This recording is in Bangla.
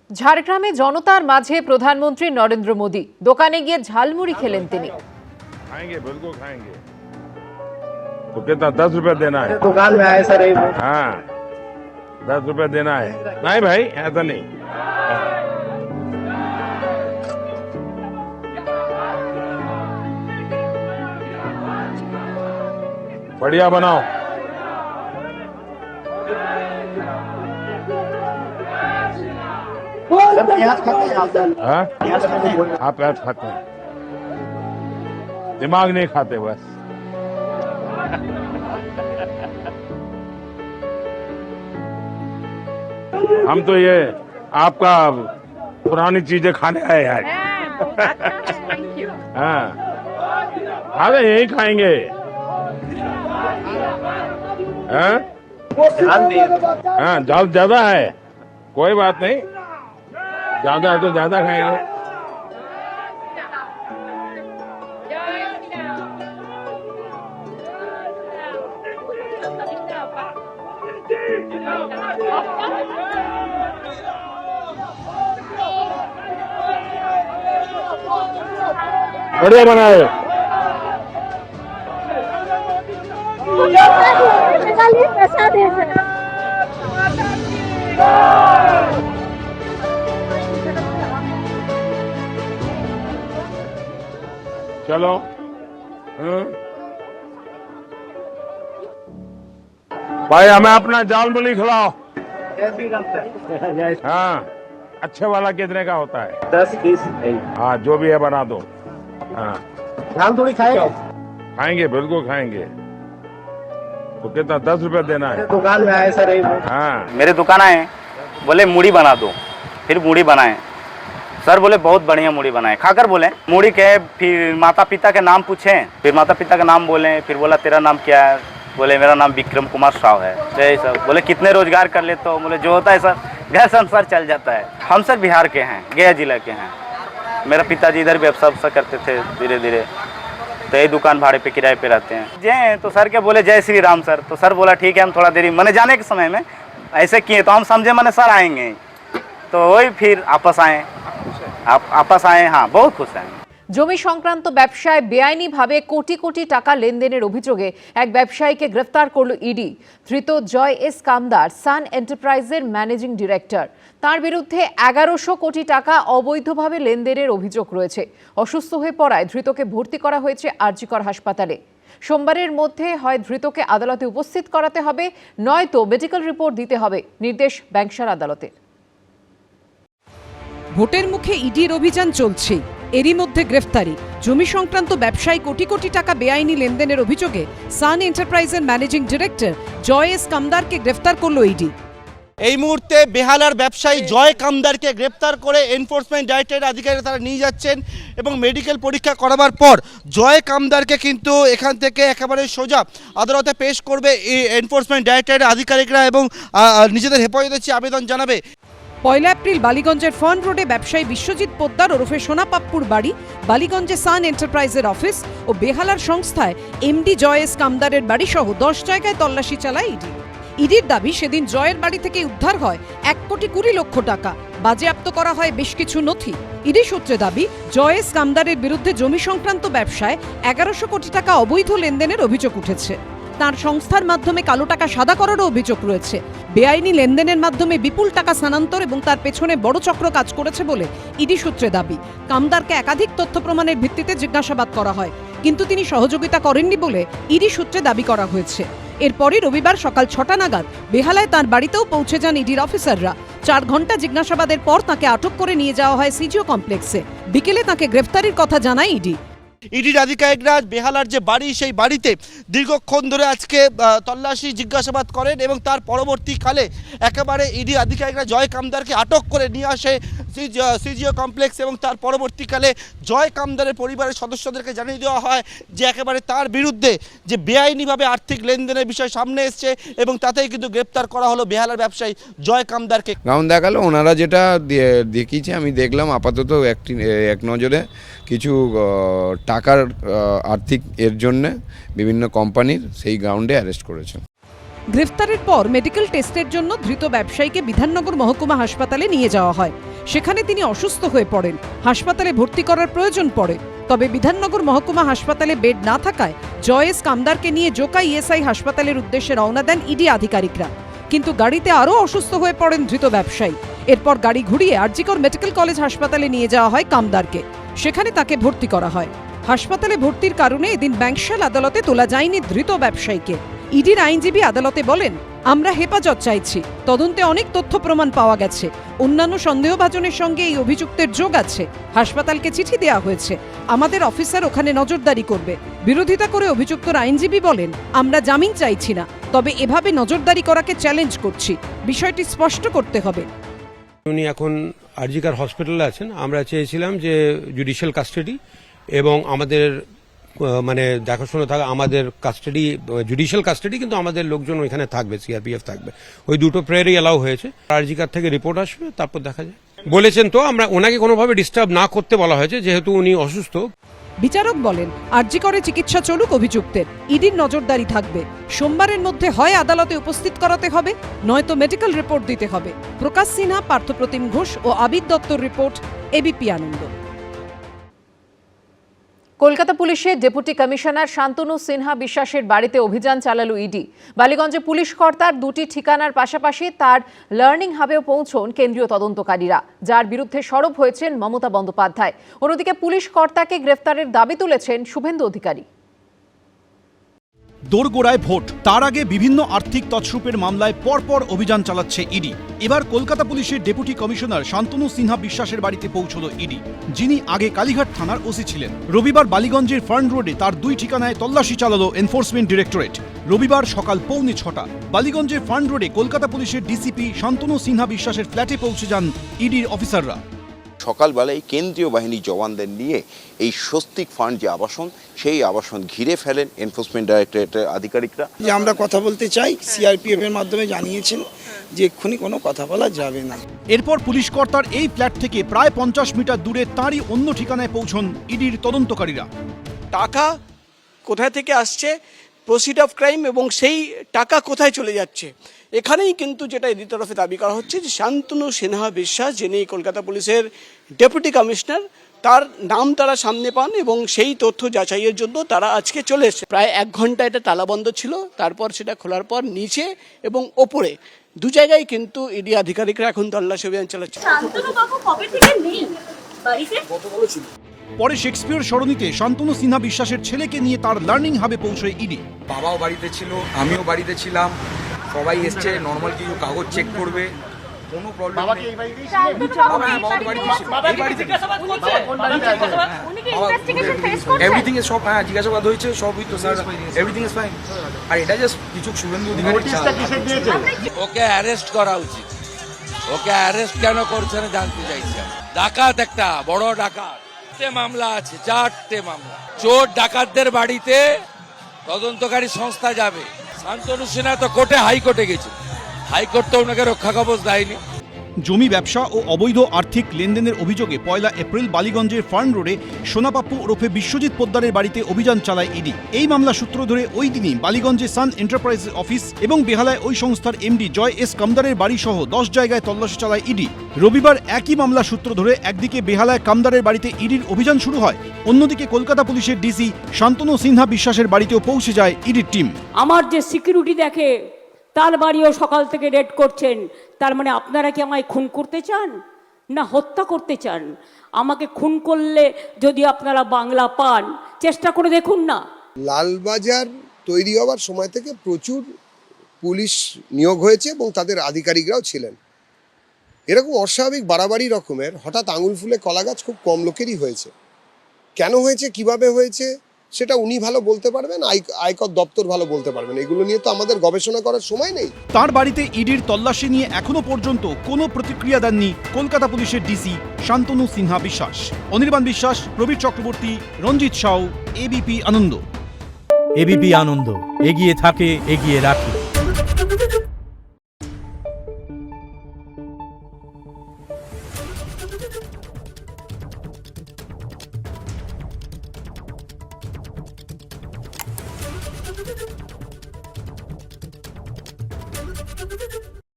ঝাড়গ্রামে জনতার মাঝে প্রধানমন্ত্রী নরেন্দ্র মোদী দোকানে গিয়ে ঝালমুড়ি খেলেন তিনি। खाएंगे बिल्कुल खाएंगे। तो कितना 10 रुपए देना है? दुकान में आए सर। हाँ 10 रुपए देना है। नहीं भाई ऐसा नहीं। बढ़िया बनाओ। प्याज खाते हैं आप? हाँ प्याज खाते हैं? आप प्याज खाते हैं, दिमाग नहीं खाते बस। हम तो ये आपका पुरानी चीजें खाने आए हैं। हाँ अरे यही खाएंगे। हाँ हाँ ज्यादा है, कोई बात नहीं, ज्यादा है तो ज्यादा खाएंगे। बढ़िया बनाए। चलो भाई हमें अपना जाल मुली खिलाओ। हाँ अच्छे वाला कितने का होता है? 10-20। हाँ जो भी है बना दो। हाँ झाल थोड़ी खाएगा? खाएंगे बिल्कुल खाएंगे। तो कितना 10 रुपए देना है? दुकान में आए सर। हाँ मेरे दुकान आए, बोले मूढ़ी बना दो, फिर मूढ़ी बनाए। सर बोले बहुत बढ़िया मूढ़ी बनाए, खाकर बोले मूढ़ी के, फिर माता पिता के नाम पूछे, फिर माता पिता का नाम बोले, फिर बोला तेरा नाम क्या है? बोले मेरा नाम विक्रम कुमार साव है। सर बोले कितने रोजगार कर ले? तो बोले जो होता है सर घर संसार चल जाता है। हम सर बिहार के हैं, गया जिला के हैं। मेरा पिताजी इधर व्यवसाय करते थे, धीरे धीरे तो यही दुकान भाड़े पे किराए पे रहते हैं। जय तो सर के बोले जय श्री राम सर। तो सर बोला ठीक है, हम थोड़ा देरी मैंने जाने के समय में ऐसे किए तो हम समझे मैंने सर आएंगे, तो वही फिर आपस आए। हाँ बहुत खुश हैं। জমি সংক্রান্ত ব্যবসায় বেআইনিভাবে কোটি কোটি টাকা লেনদেনের অভিযোগে এক ব্যবসায়ীকে গ্রেফতার করল ইডি। ধৃত জয় এস কামদার সান এন্টারপ্রাইজের ম্যানেজিং ডিরেক্টর। তার বিরুদ্ধে 1100 কোটি টাকা অবৈধভাবে লেনদেনের অভিযোগ রয়েছে। অসুস্থ হয়ে পড়ায় ধৃতকে ভর্তি করা হয়েছে আরজিকর হাসপাতালে। সোমবারের মধ্যে হয় ধৃতকে আদালতে উপস্থিত করাতে হবে, নয়তো মেডিকেল রিপোর্ট দিতে হবে, নির্দেশ ব্যাংশার আদালতের। ভোটের মুখে ইডির অভিযান চলছে, এরই মধ্যে গ্রেফতারি। জমি সংক্রান্ত ব্যবসায়ী কোটি কোটি টাকা বেআইনি লেনদেনের অভিযোগে সান এন্টারপ্রাইজের ম্যানেজিং ডিরেক্টর জয় এস কামদারকে গ্রেফতার করল ইডি। এই মুহূর্তে বেহালার ব্যবসায়ী জয় কামদারকে গ্রেপ্তার করে এনফোর্সমেন্ট ডাইরেক্টরেট আধিকারিকরা তারা নিয়ে যাচ্ছেন এবং মেডিকেল পরীক্ষা করাবার পর জয় কামদারকে কিন্তু এখান থেকে একেবারে সোজা আদালতে পেশ করবে এনফোর্সমেন্ট ডাইরেক্টরেটের আধিকারিকরা এবং নিজেদের হেফাজতে চেয়ে আবেদন জানাবে। 1 এপ্রিল বালিগঞ্জের ফন রোডে ব্যবসায়ী বিশ্বজিৎ পোদ্দার ওরফে সোনাপাপ্পুর বাড়ি, বালিগঞ্জে সান এন্টারপ্রাইজের অফিস ও বেহালার সংস্থায় এমডি জয় এস কামদারের বাড়ি সহ 10 জায়গায় তল্লাশি চালায় ইডি। ইডির দাবি সেদিন জয়ের বাড়ি থেকে উদ্ধার হয় 1,20,00,000 টাকা, বাজেয়াপ্ত করা হয় বেশ কিছু নথি। ইডি সূত্রে দাবি জয় এস কামদারের বিরুদ্ধে জমি সংক্রান্ত ব্যবসায় 1100 কোটি টাকা অবৈধ লেনদেনের অভিযোগ উঠেছে। তার সংস্থার মাধ্যমে কালো টাকা সাদা করারও অভিযোগ রয়েছে। বেআইনি লেনদেনের মাধ্যমে বিপুল টাকা স্থানান্তর এবং তার পেছনে বড় চক্র কাজ করেছে বলে ইডি সূত্রে দাবি। কামদারকে একাধিক তথ্য প্রমাণের ভিত্তিতে জিজ্ঞাসাবাদ করা হয়, কিন্তু তিনি সহযোগিতা করেননি বলে ইডি সূত্রে দাবি করা হয়েছে। এরপরই রবিবার সকাল 6টা নাগাদ বেহালায় তার বাড়িতেও পৌঁছে যান ইডির অফিসাররা। 4 ঘন্টা জিজ্ঞাসাবাদের পর তাকে আটক করে নিয়ে যাওয়া হয় সিজিও কমপ্লেক্সে। বিকেলে তাকে গ্রেফতারির কথা জানায় ইডি। ইডির আধিকারিকরা বেহালার যে বাড়ি সেই বাড়িতে দীর্ঘক্ষণ ধরে আজকে তল্লাশি জিজ্ঞাসাবাদ করেন এবং তার পরবর্তীকালে একেবারে ইডি আধিকারিকরা জয় কামদারকে আটক করে নিয়ে আসে সিজিও কমপ্লেক্স এবং তার পরবর্তীকালে জয় কামদারের পরিবারের সদস্যদেরকে জানিয়ে দেওয়া হয় যে একেবারে তার বিরুদ্ধে যে বেআইনিভাবে আর্থিক লেনদেনের বিষয় সামনে এসছে এবং তাতেই কিন্তু গ্রেপ্তার করা হলো বেহালার ব্যবসায়ী জয় কামদারকে। গাউন দেখালো, ওনারা যেটা দেখিয়েছে আমি দেখলাম আপাতত এক নজরে কিছু টাকার আর্থিক এর জন্য বিভিন্ন কোম্পানির সেই গ্রাউন্ডে অ্যারেস্ট করেছে। গ্রেফতারের পর মেডিকেল টেস্টের জন্য ধৃত ব্যবসায়ীকে বিধাননগর মহকুমা হাসপাতালে নিয়ে যাওয়া হয়। সেখানে তিনি অসুস্থ হয়ে পড়েন, হাসপাতালে ভর্তি করার প্রয়োজন পড়ে। তবে বিধাননগর মহকুমা হাসপাতালে বেড না থাকায় জয় এস কামদারকে নিয়ে জোকা ইএসআই হাসপাতালের উদ্দেশ্যে রওনা দেন ইডি আধিকারিকরা। কিন্তু গাড়িতে আরও অসুস্থ হয়ে পড়েন ধৃত ব্যবসায়ী। এরপর গাড়ি ঘুরিয়ে আরজিকর মেডিকেল কলেজ হাসপাতালে নিয়ে যাওয়া হয় কামদারকে। সেখানে তাকে ভর্তি করা হয়। হাসপাতালে ভর্তির কারণে এদিন ব্যাংকশাল আদালতে তোলা যায়নি ধৃত ব্যবসায়ীকে। ইডির আইনজীবী আদালতে বলেন, আমরা হেফাজত চাইছি, তদন্তে অনেক তথ্য প্রমাণ পাওয়া গেছে, অন্যান্য সন্দেহভাজনের সঙ্গে এই অভিযুক্তের যোগ আছে। হাসপাতালকে চিঠি দেওয়া হয়েছে, আমাদের অফিসার ওখানে নজরদারি করবে। বিরোধিতা করে অভিযুক্তর আইনজীবী বলেন, আমরা জামিন চাইছি না, তবে এভাবে নজরদারি করাকে চ্যালেঞ্জ করছি, বিষয়টি স্পষ্ট করতে হবে। উনি এখন আরজিকার হসপিটালে আছেন। আমরা চেয়েছিলাম যে জুডিশিয়াল কাস্টাডি এবং আমাদের মানে দেখাশোনা থাকা, আমাদের কাস্টাডি জুডিশিয়াল কাস্টাডি, কিন্তু আমাদের লোকজন ওইখানে থাকবে, সিআরপিএফ থাকবে। ওই দুটো প্রেয়ারই অ্যালাউ হয়েছে। আরজিকার থেকে রিপোর্ট আসবে, তারপর দেখা যায়। বলেছেন তো আমরা ওনাকে কোনোভাবে ডিস্টার্ব না করতে বলা হয়েছে, যেহেতু উনি অসুস্থ। বিচারক বলেন, আরজি করে চিকিৎসা চলুক অভিযুক্তের, ইডির নজরদারি থাকবে। সোমবারের মধ্যে হয় আদালতে উপস্থিত করাতে হবে, নয়তো মেডিকেল রিপোর্ট দিতে হবে। প্রকাশ সিনহা, পার্থপ্রতিম ঘোষ ও আবিদ দত্তর রিপোর্ট, এবিপি আনন্দ। কলকাতা পুলিশের ডেপুটি কমিশনার শান্তনু সিনহা বিশ্বাসের বাড়িতে অভিযান চালালো ইডি। বালিগঞ্জে পুলিশ কর্তার দুটি ঠিকানার পাশাপাশি তার লার্নিং হাবেও পৌঁছন কেন্দ্রীয় তদন্তকারীরা, যার বিরুদ্ধে সরব হয়েছেন মমতা বন্দ্যোপাধ্যায়। অন্যদিকে পুলিশ কর্তাকে গ্রেফতারের দাবি তুলেছেন শুভেন্দু অধিকারী। দোরগোড়ায় ভোট, তার আগে বিভিন্ন আর্থিক তছরূপের মামলায় পরপর অভিযান চালাচ্ছে ইডি। এবার কলকাতা পুলিশের ডেপুটি কমিশনার শান্তনু সিনহা বিশ্বাসের বাড়িতে পৌঁছল ইডি, যিনি আগে কালীঘাট থানার ওসি ছিলেন। রবিবার বালিগঞ্জের ফার্ন রোডে তার দুই ঠিকানায় তল্লাশি চালালো এনফোর্সমেন্ট ডিরেক্টরেট। রবিবার সকাল 6:45 বালিগঞ্জের ফার্ন রোডে কলকাতা পুলিশের ডিসিপি শান্তনু সিনহা বিশ্বাসের ফ্ল্যাটে পৌঁছে যান ইডির অফিসাররা। সকালবেলায় কেন্দ্রীয় বাহিনী জওয়ানদের নিয়ে এই স্বস্তিক ফান্ড যে আবাসন, সেই আবাসন ঘিরে ফেলেন এনফোর্সমেন্ট ডাইরেক্টরেটের আধিকারিকরা। যে আমরা কথা বলতে চাই, সিআরপিএফ এর মাধ্যমে জানিয়েছেন যে এক্ষুনি কোনো কথা বলা যাবে না। এরপর পুলিশ কর্তার এই ফ্ল্যাট থেকে প্রায় 50 মিটার দূরে তাঁরই অন্য ঠিকানায় পৌঁছন ইডির তদন্তকারীরা। টাকা কোথায় থেকে আসছে, প্রসিড অফ ক্রাইম, এবং সেই টাকা কোথায় চলে যাচ্ছে, এখানেই কিন্তু যেটা এদির তরফে দাবি করা হচ্ছে যে শান্তনু সিনহা বিশ্বাস, যিনি কলকাতা পুলিশের ডেপুটি কমিশনার, তার নাম তারা সামনে পান এবং সেই তথ্য যাচাইয়ের জন্য তারা আজকে চলে এসেছে। প্রায় 1 ঘন্টা এটা তালাবন্ধ ছিল, তারপর সেটা খোলার পর নিচে এবং ওপরে দু জায়গায় কিন্তু ইডি আধিকারিকরা এখন তল্লাশি অভিযান চালাচ্ছে। পরে শেক্সপিয়র সরণিতে শান্তনু সিনহা বিশ্বাসের ছেলেকে নিয়ে তার লার্নিং হাবে পৌঁছয় ইডি। বাবাও বাড়িতে ছিল, আমিও বাড়িতে ছিলাম, সবাই এসছে, নর্মাল কিছু কাগজ চেক করবে, কোনো প্রবলেম নেই। এভরিথিং সব জিজ্ঞাসাবাদ হয়েছে, সবই তো স্যার, এভরিথিং ইজ ফাইন। আর এটা জাস্ট কিছু শুভেন্দু অধিকারী, ওকে অ্যারেস্ট করা উচিত। ওকে অ্যারেস্ট কেন করছে না জানতে চাইছি। ডাকাত, একটা বড় ডাকাত, 4টে মামলা আছে, 4টে মামলা। চোর ডাকাতদের বাড়িতে তদন্তকারী সংস্থা যাবে। শান্তনু সিনহা তো কোর্টে, হাইকোর্টে গেছে, হাইকোর্ট তো ওনাকে রক্ষা কবচ দেয়নি। জমি ব্যবসা ও অবৈধ আর্থিক লেনদেনের অভিযোগে 1 এপ্রিল বালিগঞ্জের ফার্ন রোডে সোনাপাপ্পু ওরফে বিশ্বজিৎ পোদ্দারের বাড়িতে অভিযান চালায় ইডি। এই মামলা সূত্র ধরে ওই দিনই বালিগঞ্জে সান এন্টারপ্রাইজের অফিস এবং বেহালায় ওই সংস্থার এমডি জয় এস কামদারের বাড়ি সহ 10 জায়গায় তল্লাশি চালায় ইডি। রবিবার একই মামলা সূত্র ধরে একদিকে বেহালায় কামদারের বাড়িতে ইডির অভিযান শুরু হয়, অন্যদিকে কলকাতা পুলিশের ডিসি শান্তনু সিনহা বিশ্বাসের বাড়িতেও পৌঁছে যায় ইডির টিম। আমার যে সিকিউরিটি দেখে তার বাড়িও সকাল থেকে রেড করছেন। তার মানে আপনারা কি আমায় খুন করতে চান না হত্যা করতে চান? আমাকে খুন করলে যদি আপনারা বাংলা পান, চেষ্টা করে দেখুন না। লালবাজার তৈরি হওয়ার সময় থেকে প্রচুর পুলিশ নিয়োগ হয়েছে এবং তাদের আধিকারিকরাও ছিলেন। এরকম অস্বাভাবিক বাড়াবাড়ি রকমের হঠাৎ আঙুল ফুলে কলা গাছ খুব কম লোকেরই হয়েছে। কেন হয়েছে, কিভাবে হয়েছে, সেটা উনি ভালো বলতে পারবেন, আয়কর দপ্তর ভালো বলতে পারবেন। এগুলো নিয়ে তো আমাদের গবেষণা করার সময় নেই। তার বাড়িতে ইডির তল্লাশি নিয়ে এখনো পর্যন্ত কোনো প্রতিক্রিয়া দেননি কলকাতা পুলিশের ডিসি শান্তনু সিনহা বিশ্বাস। অনির্বাণ বিশ্বাস, প্রবীর চক্রবর্তী, রঞ্জিত সাউ, এবিপি আনন্দ। এবিপি আনন্দ, এগিয়ে থাকে, এগিয়ে রাখে। Thank you.